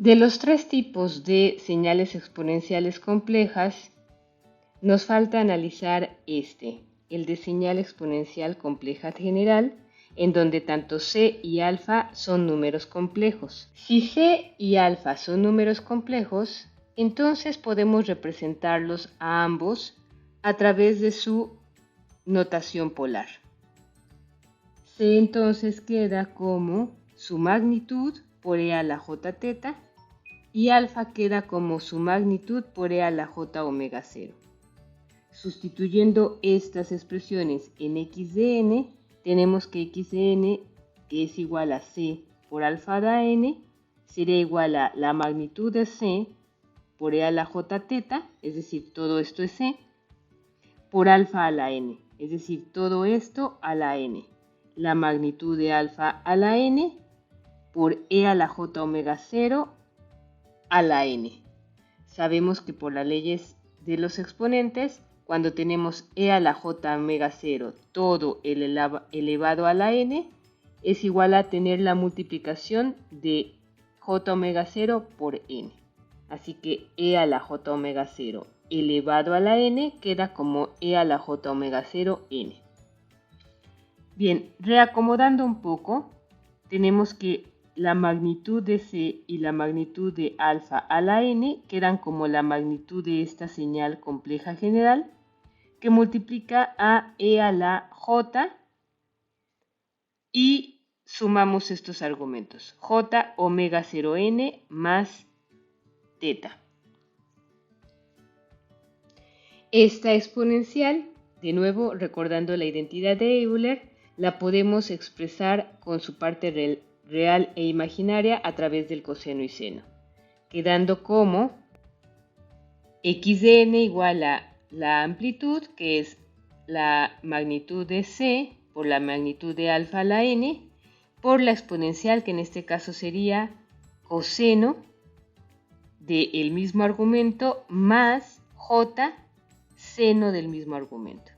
De los tres tipos de señales exponenciales complejas, nos falta analizar el de señal exponencial compleja general, en donde tanto c y alfa son números complejos. Si c y alfa son números complejos, entonces podemos representarlos a ambos a través de su notación polar. C entonces queda como su magnitud por e a la j teta y alfa queda como su magnitud por e a la j omega 0. Sustituyendo estas expresiones en x de n, tenemos que x de n, que es igual a c por alfa a la n, sería igual a la magnitud de c por e a la j teta, es decir, todo esto es c, por alfa a la n, es decir, todo esto a la n. La magnitud de alfa a la n por e a la j omega 0 a la n. Sabemos que por las leyes de los exponentes, cuando tenemos e a la j omega 0 todo elevado a la n, es igual a tener la multiplicación de j omega 0 por n. Así que e a la j omega 0 elevado a la n queda como e a la j omega 0 n. Bien, reacomodando un poco, tenemos que la magnitud de c y la magnitud de alfa a la n quedan como la magnitud de esta señal compleja general, que multiplica a e a la j y sumamos estos argumentos, j omega 0n más teta. Esta exponencial, de nuevo recordando la identidad de Euler, la podemos expresar con su parte real e imaginaria a través del coseno y seno, quedando como x de n igual a la amplitud, que es la magnitud de c por la magnitud de alfa a la n, por la exponencial, que en este caso sería coseno del mismo argumento más j seno del mismo argumento.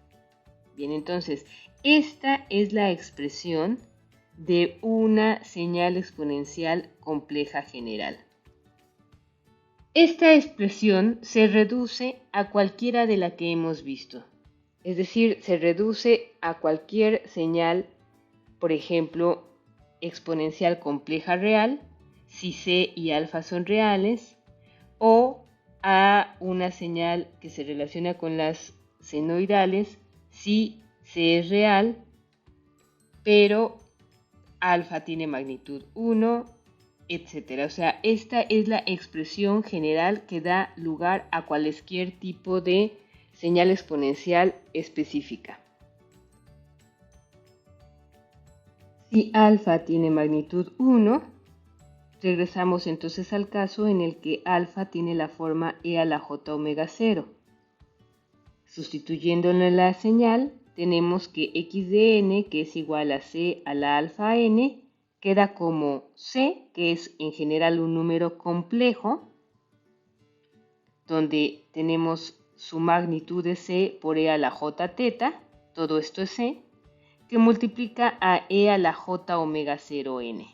Bien, entonces, esta es la expresión de una señal exponencial compleja general. Esta expresión se reduce a cualquiera de la que hemos visto, es decir, se reduce a cualquier señal, por ejemplo, exponencial compleja real, si c y alfa son reales, o a una señal que se relaciona con las senoidales, si c es real, pero alfa tiene magnitud 1, etc. O sea, esta es la expresión general que da lugar a cualquier tipo de señal exponencial específica. Si alfa tiene magnitud 1, regresamos entonces al caso en el que alfa tiene la forma e a la j omega 0. Sustituyéndole la señal, tenemos que x de n, que es igual a c a la alfa n, queda como c, que es en general un número complejo, donde tenemos su magnitud de c por e a la j teta, todo esto es c, que multiplica a e a la j omega 0 n,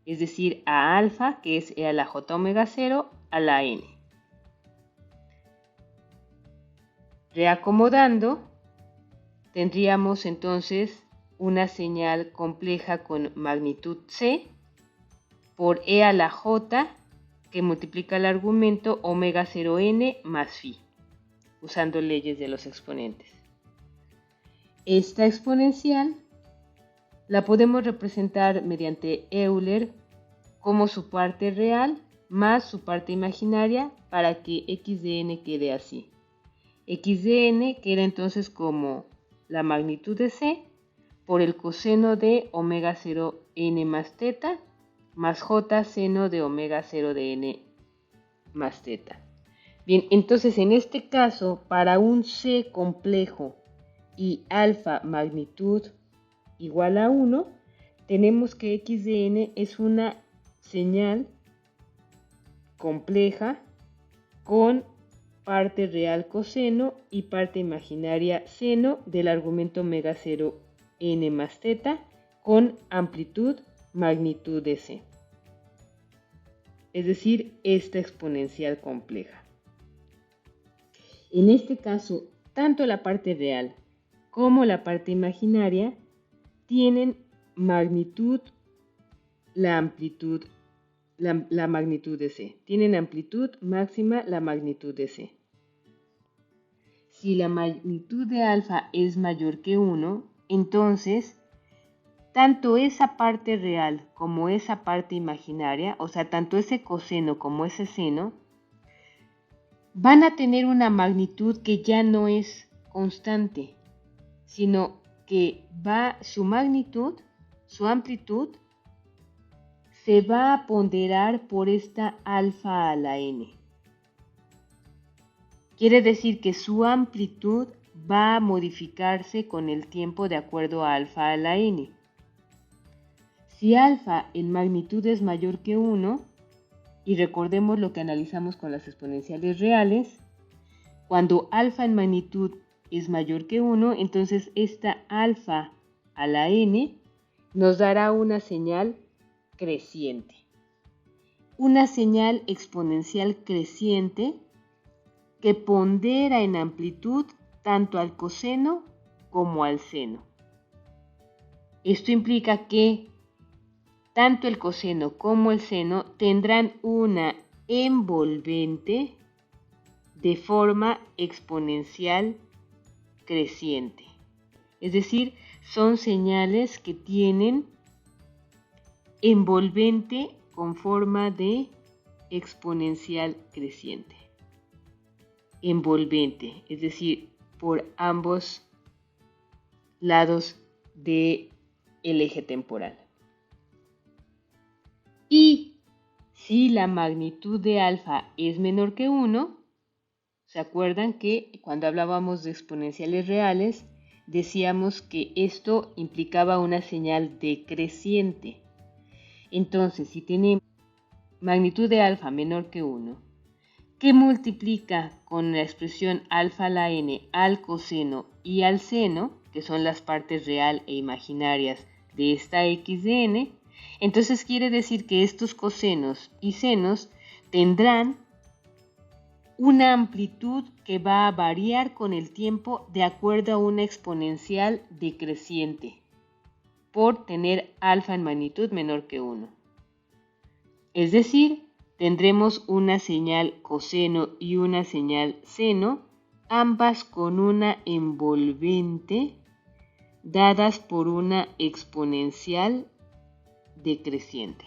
es decir, a alfa, que es e a la j omega 0 a la n. Reacomodando, tendríamos entonces una señal compleja con magnitud c por e a la j que multiplica el argumento omega 0n más phi, usando leyes de los exponentes. Esta exponencial la podemos representar mediante Euler como su parte real más su parte imaginaria para que x de n quede así. X de n queda entonces como la magnitud de c por el coseno de omega 0 n más teta más j seno de omega 0 de n más teta. Bien, entonces en este caso, para un c complejo y alfa magnitud igual a 1, tenemos que x de n es una señal compleja con parte real coseno y parte imaginaria seno del argumento omega 0 n más teta con amplitud magnitud de c. es decir, esta exponencial compleja. En este caso, tanto la parte real como la parte imaginaria tienen magnitud, la amplitud, la magnitud de C. Tienen amplitud máxima, la magnitud de C. Si la magnitud de alfa es mayor que 1, entonces tanto esa parte real como esa parte imaginaria, o sea, tanto ese coseno como ese seno, van a tener una magnitud que ya no es constante, sino que su magnitud, su amplitud, se va a ponderar por esta alfa a la n. Quiere decir que su amplitud va a modificarse con el tiempo de acuerdo a alfa a la n. Si alfa en magnitud es mayor que 1, y recordemos lo que analizamos con las exponenciales reales, cuando alfa en magnitud es mayor que 1, entonces esta alfa a la n nos dará una señal creciente. Una señal exponencial creciente que pondera en amplitud tanto al coseno como al seno. Esto implica que tanto el coseno como el seno tendrán una envolvente de forma exponencial creciente. Es decir, son señales que tienen envolvente con forma de exponencial creciente. Envolvente, es decir, por ambos lados del eje temporal. Y si la magnitud de alfa es menor que 1, ¿se acuerdan que cuando hablábamos de exponenciales reales decíamos que esto implicaba una señal decreciente? Entonces, si tiene magnitud de alfa menor que 1, que multiplica con la expresión alfa a la n al coseno y al seno, que son las partes real e imaginarias de esta x de n, entonces quiere decir que estos cosenos y senos tendrán una amplitud que va a variar con el tiempo de acuerdo a una exponencial decreciente, por tener alfa en magnitud menor que 1. Es decir, tendremos una señal coseno y una señal seno, ambas con una envolvente, dadas por una exponencial decreciente.